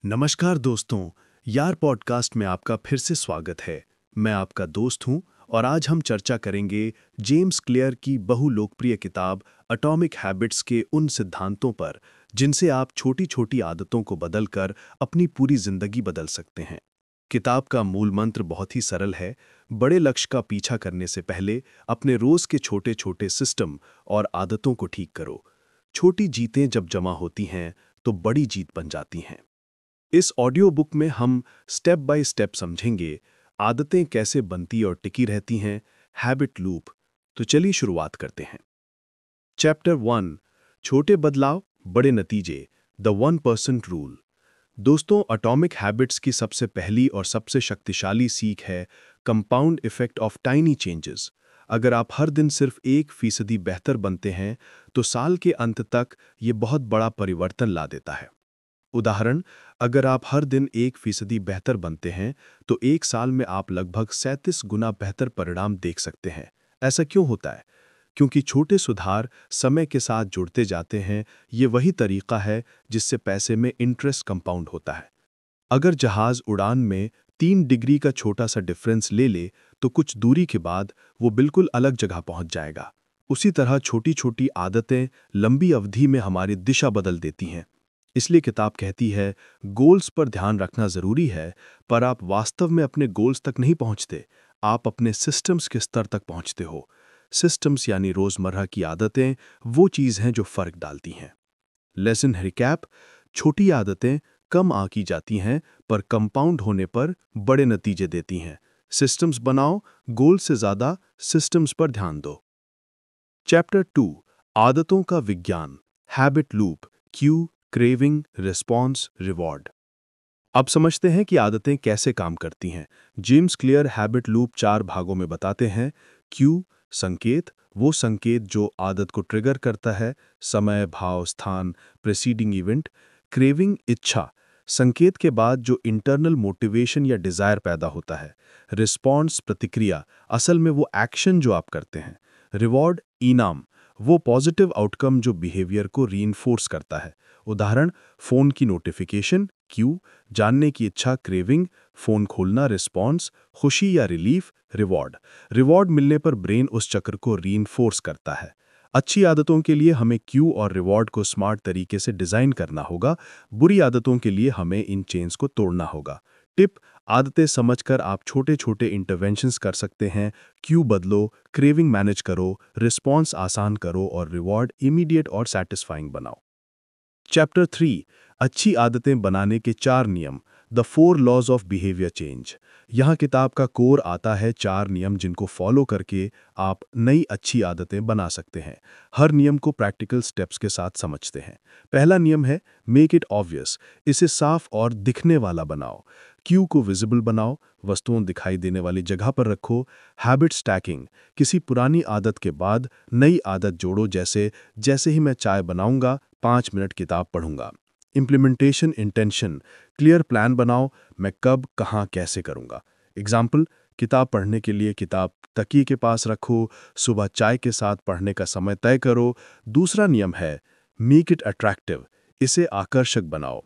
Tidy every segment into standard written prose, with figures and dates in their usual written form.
नमस्कार दोस्तों। यार पॉडकास्ट में आपका फिर से स्वागत है। मैं आपका दोस्त हूं और आज हम चर्चा करेंगे जेम्स क्लियर की बहुलोकप्रिय किताब एटॉमिक हैबिट्स के उन सिद्धांतों पर जिनसे आप छोटी-छोटी आदतों को बदलकर अपनी पूरी जिंदगी बदल सकते हैं। किताब का मूल मंत्र बहुत ही सरल है। बड़े लक्ष्य का पीछा करने से पहले अपने रोज के छोटे-छोटे सिस्टम और आदतों को ठीक करो। छोटी जीतें जब जमा होती हैं तो बड़ी जीत बन जाती हैं। इस ऑडियो बुक में हम स्टेप बाय स्टेप समझेंगे आदतें कैसे बनती और टिकी रहती हैं, हैबिट लूप। तो चलिए शुरुआत करते हैं। चैप्टर 1, छोटे बदलाव बड़े नतीजे, द 1% रूल। दोस्तों, एटॉमिक हैबिट्स की सबसे पहली और सबसे शक्तिशाली सीख है compound effect of tiny changes. अगर आप हर दिन सिर्फ 1% बेहतर बनते हैं तो साल के अंत तक ये बहुत बड़ा परिवर्तन ला देता है। उदाहरण, अगर आप हर दिन 1% बेहतर बनते हैं तो एक साल में आप लगभग 37 गुना बेहतर परिणाम देख सकते हैं। ऐसा क्यों होता है? क्योंकि छोटे सुधार समय के साथ जुड़ते जाते हैं। ये वही तरीका है जिससे पैसे में इंटरेस्ट कंपाउंड होता है। अगर जहाज उड़ान में 3 डिग्री का छोटा सा डिफरेंस ले ले तो कुछ दूरी के बाद वो बिल्कुल अलग जगह पहुंच जाएगा। उसी तरह छोटी छोटी आदतें लंबी अवधि में हमारी दिशा बदल देती हैं। इसलिए किताब कहती है, गोल्स पर ध्यान रखना जरूरी है, पर आप वास्तव में अपने गोल्स तक नहीं पहुंचते, आप अपने सिस्टम्स के स्तर तक पहुंचते हो। सिस्टम्स यानी रोजमर्रा की आदतें वो चीज हैं जो फर्क डालती हैं। लेसन रिकैप: छोटी आदतें कम आंकी जाती हैं पर कंपाउंड होने पर बड़े नतीजे देती हैं। सिस्टम्स बनाओ, गोल से ज्यादा सिस्टम्स पर ध्यान दो। चैप्टर 2, आदतों का विज्ञान, habit loop, Q, craving, response, reward. अब समझते हैं कि आदतें कैसे काम करती हैं। जेम्स क्लियर हैबिट लूप 4 भागों में बताते हैं। क्यू, संकेत, वो संकेत जो आदत को ट्रिगर करता है, समय, भाव, स्थान, प्रेसीडिंग इवेंट। क्रेविंग, इच्छा, संकेत के बाद जो इंटरनल मोटिवेशन या डिजायर पैदा होता है। रिस्पॉन्स, प्रतिक्रिया, असल में वो एक्शन जो आप करते हैं। रिवॉर्ड, इनाम, वो पॉजिटिव आउटकम जो बिहेवियर को रीइंफोर्स करता है। उदाहरण, फोन की नोटिफिकेशन, क्यू, जानने की इच्छा, क्रेविंग, फोन खोलना, रिस्पॉन्स, खुशी या रिलीफ, रिवॉर्ड। रिवॉर्ड मिलने पर ब्रेन उस चक्र को रीइंफोर्स करता है। अच्छी आदतों के लिए हमें क्यू और रिवॉर्ड को स्मार्ट तरीके से डिजाइन करना होगा। बुरी आदतों के लिए हमें इन चेन्स को तोड़ना होगा। टिप: आदतें समझकर आप छोटे छोटे इंटरवेंशंस कर सकते हैं। क्यू बदलो, क्रेविंग मैनेज करो, रिस्पॉन्स आसान करो और रिवॉर्ड इमीडिएट और सैटिस्फाइंग बनाओ। चैप्टर 3, अच्छी आदतें बनाने के 4 नियम, the 4 laws of behaviour change. यहाँ किताब का कोर आता है 4 नियम जिनको फॉलो करके आप नई अच्छी आदतें बना सकते हैं। हर नियम को प्रैक्टिकल स्टेप्स के साथ समझते हैं। पहला नियम है मेक इट ऑब्वियस, इसे साफ और दिखने वाला बनाओ। क्यू को विजिबल बनाओ, वस्तुओं दिखाई देने वाली जगह पर रखो। हैबिट स्टैकिंग, किसी पुरानी आदत के बाद नई आदत जोड़ो, जैसे जैसे ही मैं चाय बनाऊंगा 5 मिनट किताब पढ़ूंगा। इम्प्लीमेंटेशन इंटेंशन, क्लियर प्लान बनाओ, मैं कब, कहाँ, कैसे करूंगा। एग्जाम्पल, किताब पढ़ने के लिए किताब तकिए के पास रखो, सुबह चाय के साथ पढ़ने का समय तय करो। दूसरा नियम है मेक इट अट्रैक्टिव, इसे आकर्षक बनाओ।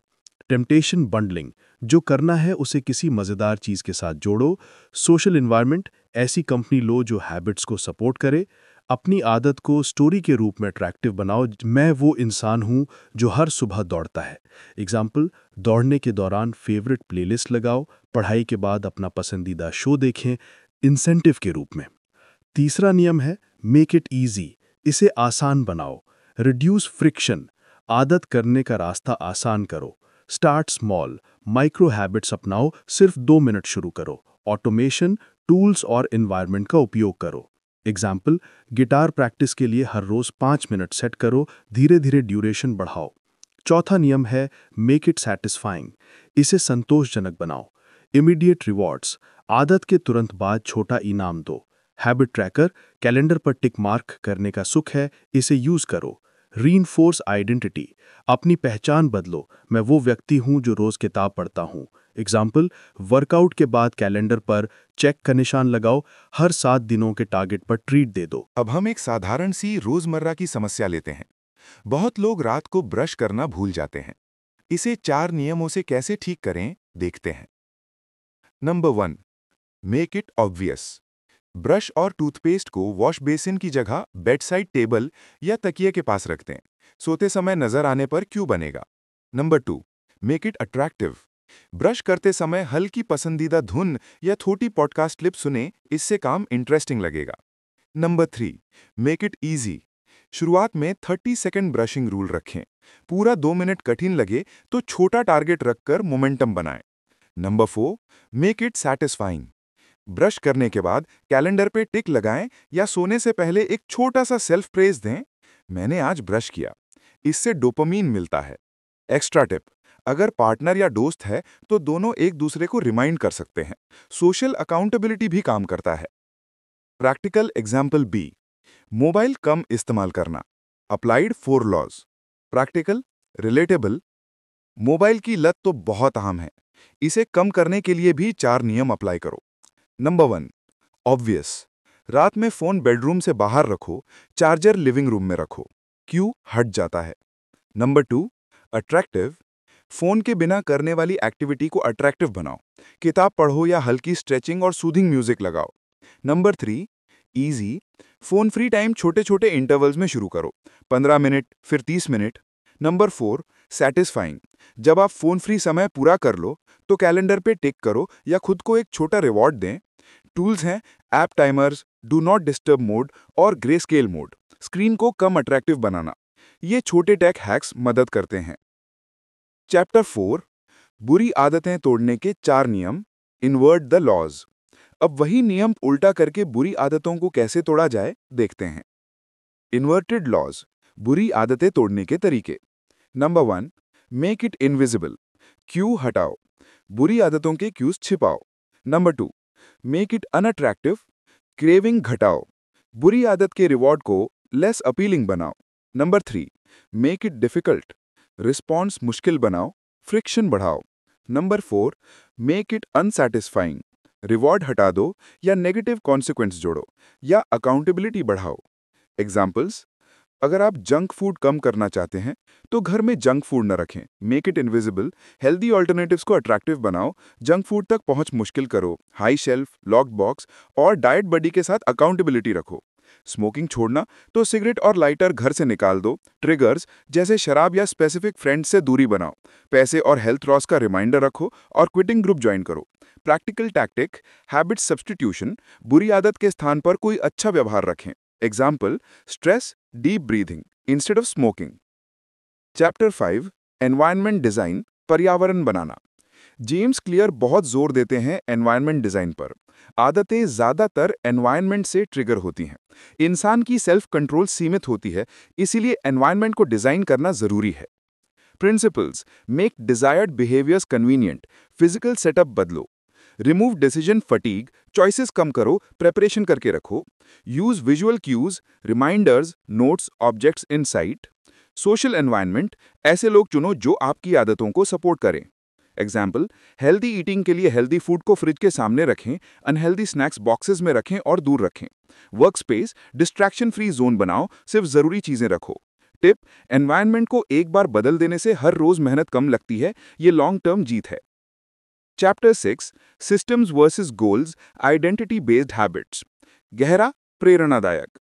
टेम्पटेशन बंडलिंग, जो करना है उसे किसी मज़ेदार चीज़ के साथ जोड़ो। सोशल इन्वायरमेंट, ऐसी कंपनी लो जो हैबिट्स को सपोर्ट करे। अपनी आदत को स्टोरी के रूप में अट्रैक्टिव बनाओ, मैं वो इंसान हूँ जो हर सुबह दौड़ता है। एग्जाम्पल, दौड़ने के दौरान फेवरेट प्लेलिस्ट लगाओ, पढ़ाई के बाद अपना पसंदीदा शो देखें, इंसेंटिव के रूप में। तीसरा नियम है मेक इट ईजी, इसे आसान बनाओ। रिड्यूस फ्रिक्शन, आदत करने का रास्ता आसान करो। स्टार्ट स्मॉल, माइक्रो हैबिट्स अपनाओ, सिर्फ 2 मिनट शुरू करो। ऑटोमेशन, टूल्स और एनवायरनमेंट का उपयोग करो। एग्जाम्पल, गिटार प्रैक्टिस के लिए हर रोज 5 मिनट सेट करो, धीरे धीरे ड्यूरेशन बढ़ाओ। चौथा नियम है मेक इट सैटिस्फाइंग, इसे संतोषजनक बनाओ। इमीडिएट रिवॉर्ड्स, आदत के तुरंत बाद छोटा इनाम दो। हैबिट ट्रैकर, कैलेंडर पर टिक मार्क करने का सुख है, इसे यूज करो। रीइंफोर्स आइडेंटिटी, अपनी पहचान बदलो, मैं वो व्यक्ति हूं जो रोज किताब पढ़ता हूं। एग्जाम्पल, वर्कआउट के बाद कैलेंडर पर चेक का निशान लगाओ, हर 7 दिनों के टारगेट पर ट्रीट दे दो। अब हम एक साधारण सी रोजमर्रा की समस्या लेते हैं। बहुत लोग रात को ब्रश करना भूल जाते हैं। इसे 4 नियमों से कैसे ठीक करें, देखते हैं। Number 1, make it obvious. Brush और टूथपेस्ट को वॉश बेसिन की जगह बेड साइड टेबल या तकिए के पास रख दें। सोते समय नजर आने पर क्यों बनेगा। Number 2, make it attractive. Brush करते समय हल्की पसंदीदा धुन या छोटी पॉडकास्ट क्लिप सुने, इससे काम इंटरेस्टिंग लगेगा। Number 3, make it easy. शुरुआत में 30 सेकंड ब्रशिंग रूल रखें। पूरा 2 मिनट कठिन लगे तो छोटा टारगेट रखकर मोमेंटम बनाएं। Number 4, make it satisfying. Brush करने के बाद कैलेंडर पे टिक लगाएं या सोने से पहले एक छोटा सा सेल्फ प्रेज दें, मैंने आज ब्रश किया। इससे डोपामीन मिलता है। एक्स्ट्रा टिप, अगर पार्टनर या दोस्त है तो दोनों एक दूसरे को रिमाइंड कर सकते हैं। सोशल अकाउंटेबिलिटी भी काम करता है। प्रैक्टिकल एग्जाम्पल बी, मोबाइल कम इस्तेमाल करना। Applied 4 laws. Practical, relatable, mobile की लत तो बहुत आम है। इसे कम करने के लिए भी 4 नियम अप्लाई करो। Number 1, obvious. रात में फोन बेडरूम से बाहर रखो, चार्जर लिविंग रूम में रखो। क्यों हट जाता है। Number 2, attractive. फोन के बिना करने वाली एक्टिविटी को अट्रैक्टिव बनाओ। किताब पढ़ो या हल्की स्ट्रेचिंग और सूदिंग म्यूजिक लगाओ। Number 3, easy. Phone free time छोटे छोटे इंटरवल्स में शुरू करो, 15 मिनट फिर 30 मिनट। Number 4, satisfying. जब आप फोन फ्री समय पूरा कर लो तो कैलेंडर पे टिक करो या खुद को एक छोटा रिवॉर्ड दें। टूल्स हैं app timers, do not disturb mode और ग्रे स्केल मोड, स्क्रीन को कम अट्रैक्टिव बनाना। ये छोटे टेक हैक्स मदद करते हैं। चैप्टर 4, बुरी आदतें तोड़ने के 4 नियम, इन्वर्ट द लॉज। अब वही नियम उल्टा करके बुरी आदतों को कैसे तोड़ा जाए, देखते हैं। इन्वर्टेड लॉज, बुरी आदतें तोड़ने के तरीके। Number 1, make it invisible. Cue हटाओ, बुरी आदतों के क्यूज छिपाओ। Number 2, make it unattractive. Craving घटाओ, बुरी आदत के रिवॉर्ड को लेस अपीलिंग बनाओ। Number 3, make it difficult. Response मुश्किल बनाओ, फ्रिक्शन बढ़ाओ। Number 4, make it unsatisfying. Reward हटा दो या नेगेटिव कॉन्सिक्वेंस जोड़ो या अकाउंटेबिलिटी बढ़ाओ। एग्जाम्पल्स, अगर आप जंक फूड कम करना चाहते हैं तो घर में जंक फूड न रखें, make it invisible. Healthy alternatives को अट्रैक्टिव बनाओ, जंक फूड तक पहुंच मुश्किल करो, हाई शेल्फ, लॉक्ड बॉक्स और डाइट बडी के साथ अकाउंटेबिलिटी रखो। स्मोकिंग छोड़ना तो सिगरेट और लाइटर घर से निकाल दो। ट्रिगर्स जैसे शराब या स्पेसिफिक फ्रेंड्स से दूरी बनाओ। पैसे और हेल्थ लॉस का रिमाइंडर रखो और क्विटिंग ग्रुप ज्वाइन करो। प्रैक्टिकल टैक्टिक, हैबिट सब्स्टिट्यूशन, बुरी आदत के स्थान पर कोई अच्छा व्यवहार रखें। Example, stress deep breathing instead of smoking. Chapter 5, environment design, पर्यावरण बनाना। जेम्स क्लियर बहुत जोर देते हैं एनवायरनमेंट डिजाइन पर। आदतें ज्यादातर एनवायरनमेंट से ट्रिगर होती हैं। इंसान की सेल्फ कंट्रोल सीमित होती है, इसीलिए एनवायरनमेंट को डिजाइन करना जरूरी है। Principles, make desired behaviours convenient, physical setup बदलो। रिमूव डिसीजन फटीग, चॉइसेस कम करो, प्रेपरेशन करके रखो। Use visual cues, reminders, notes, objects in sight. Social environment, ऐसे लोग चुनो जो आपकी आदतों को सपोर्ट करें। एग्जाम्पल, हेल्दी ईटिंग के लिए हेल्दी फूड को फ्रिज के सामने रखें, अनहेल्दी स्नैक्स बॉक्सेस में रखें और दूर रखें। Work space, distraction free zone बनाओ, सिर्फ जरूरी चीजें रखो। टिप, एनवायरनमेंट को एक बार बदल देने से हर रोज मेहनत कम लगती है, ये लॉन्ग टर्म जीत है। Chapter 6, systems versus goals, identity based habits. गहरा, प्रेरणादायक।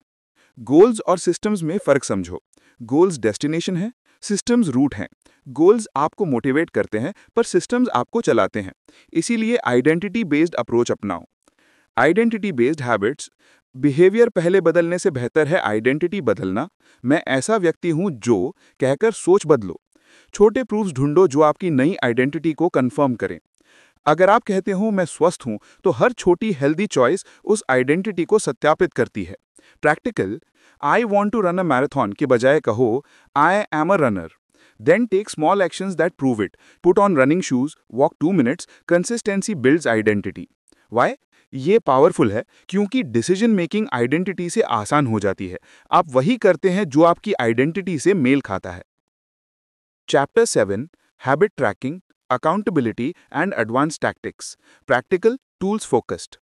गोल्स और सिस्टम्स में फर्क समझो। गोल्स डेस्टिनेशन है, सिस्टम्स रूट हैं। गोल्स आपको मोटिवेट करते हैं पर सिस्टम्स आपको चलाते हैं। इसीलिए आइडेंटिटी बेस्ड अप्रोच अपनाओ। आइडेंटिटी बेस्ड हैबिट्स, बिहेवियर पहले बदलने से बेहतर है आइडेंटिटी बदलना। मैं ऐसा व्यक्ति हूं जो कहकर सोच बदलो। छोटे प्रूफ्स ढूंढो जो आपकी नई आइडेंटिटी को कंफर्म करें। अगर आप कहते हो मैं स्वस्थ हूं तो हर छोटी हेल्दी चॉइस उस आइडेंटिटी को सत्यापित करती है। Practical, I want to run a marathon के बजाय कहो I am a runner. Then take small actions that prove it. Put on running shoes, walk 2 minutes. Consistency builds identity. Why? ये powerful है क्योंकि डिसीजन मेकिंग आइडेंटिटी से आसान हो जाती है। आप वही करते हैं जो आपकी आइडेंटिटी से मेल खाता है। Chapter 7, habit tracking, accountability and advance tactics. Practical, tools focused.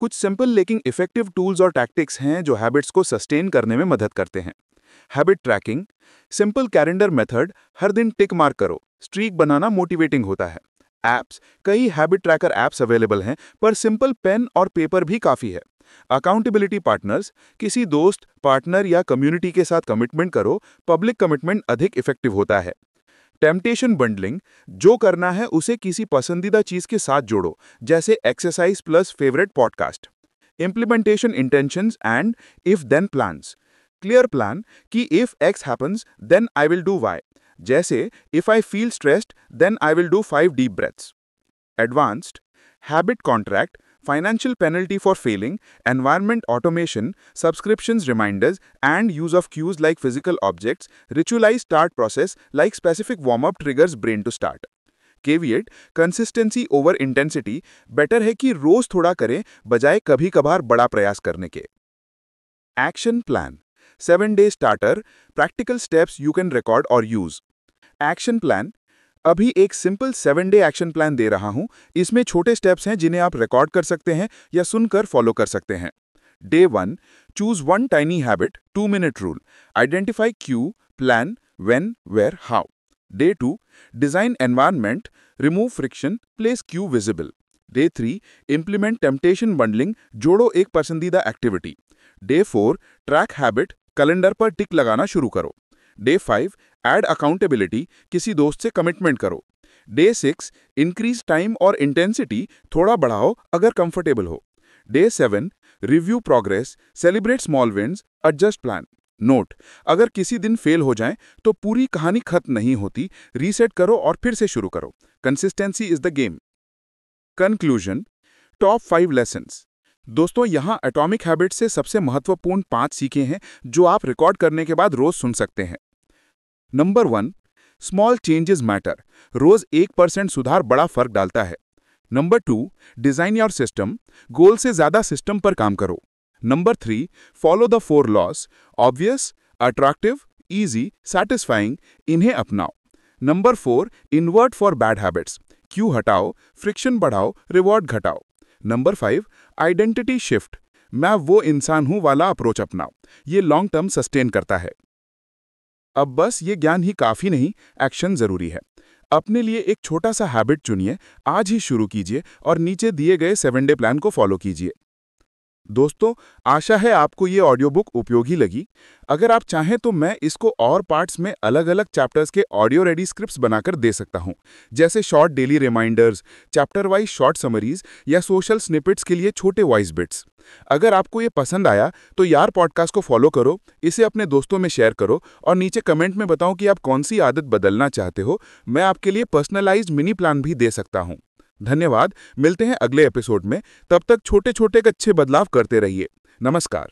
कुछ सिंपल लेकिन इफेक्टिव टूल्स और टैक्टिक्स हैं जो हैबिट्स को सस्टेन करने में मदद करते हैं। Habit tracking, simple calendar method, हर दिन टिक मार्क करो। स्ट्रीक बनाना मोटिवेटिंग होता है। एप्स, कई हैबिट ट्रैकर एप्स अवेलेबल हैं, पर सिंपल पेन और पेपर भी काफ़ी है। अकाउंटेबिलिटी पार्टनर्स, किसी दोस्त, पार्टनर या कम्युनिटी के साथ कमिटमेंट करो, पब्लिक कमिटमेंट अधिक इफेक्टिव होता है। टेम्पटेशन बंडलिंग, जो करना है उसे किसी पसंदीदा चीज के साथ जोड़ो, जैसे exercise plus favourite podcast. Implementation intentions and if then plans, clear plan कि if X happens then I will do Y, जैसे if I feel stressed then I will do 5 deep breaths. Advanced habit contract, financial penalty for failing, environment automation, subscriptions reminders, and use of cues like physical objects, ritualized start process like specific warm-up triggers brain to start. Caveat, consistency over intensity, better है कि रोज थोड़ा करें बजाय कभी कभार बड़ा प्रयास करने के। Action plan, 7-day starter, practical steps you can record or use. Action plan, अभी एक सिंपल 7-डे एक्शन प्लान दे रहा हूं। इसमें छोटे स्टेप्स हैं जिन्हें आप रिकॉर्ड कर सकते हैं या सुनकर फॉलो कर सकते हैं। Day 1, choose one tiny habit, two minute rule, identify cue, plan, when, where, how. Day 2, design environment, remove friction, place cue visible. Day 3, implement temptation bundling, जोड़ो एक पसंदीदा activity. Day 4, track habit, calendar पर tick लगाना शुरू करो। Day 5, add accountability, किसी दोस्त से कमिटमेंट करो। डे 6, इंक्रीज टाइम और इंटेंसिटी, थोड़ा बढ़ाओ अगर कंफर्टेबल हो। Day 7, review progress, celebrate small wins, adjust plan. Note, अगर किसी दिन फेल हो जाए तो पूरी कहानी खत्म नहीं होती, रीसेट करो और फिर से शुरू करो। Consistency is the game. Conclusion, top 5 lessons. दोस्तों, यहाँ एटॉमिक हैबिट्स से सबसे महत्वपूर्ण 5 सीखें हैं जो आप रिकॉर्ड करने के बाद रोज सुन सकते हैं। नंबर 1, स्मॉल चेंजेस मैटर, रोज 1% सुधार बड़ा फर्क डालता है। नंबर 2, डिजाइन योर सिस्टम, गोल से ज्यादा सिस्टम पर काम करो। Number 3, follow the 4 loss, obvious, attractive, easy, satisfying, इन्हें अपनाओ। Number 4, invert for bad habits, Q हटाओ, फ्रिक्शन बढ़ाओ, रिवॉर्ड घटाओ। नंबर 5, आइडेंटिटी शिफ्ट, मैं वो इंसान हूं वाला अप्रोच अपनाओ, ये लॉन्ग टर्म सस्टेन करता है। अब बस ये ज्ञान ही काफी नहीं, एक्शन जरूरी है। अपने लिए एक छोटा सा हैबिट चुनिए, आज ही शुरू कीजिए और नीचे दिए गए 7-डे प्लान को फॉलो कीजिए। दोस्तों, आशा है आपको ये ऑडियो बुक उपयोगी लगी। अगर आप चाहें तो मैं इसको और पार्ट्स में अलग अलग चैप्टर्स के ऑडियो रेडी स्क्रिप्ट्स बनाकर दे सकता हूं, जैसे short daily reminders, chapter wise short summaries या सोशल स्निपेट्स के लिए छोटे वॉइस बिट्स। अगर आपको ये पसंद आया तो यार पॉडकास्ट को फॉलो करो, इसे अपने दोस्तों में शेयर करो और नीचे कमेंट में बताओ कि आप कौन सी आदत बदलना चाहते हो। मैं आपके लिए पर्सनलाइज्ड मिनी प्लान भी दे सकता हूं। धन्यवाद, मिलते हैं अगले एपिसोड में। तब तक छोटे छोटे अच्छे बदलाव करते रहिए। नमस्कार।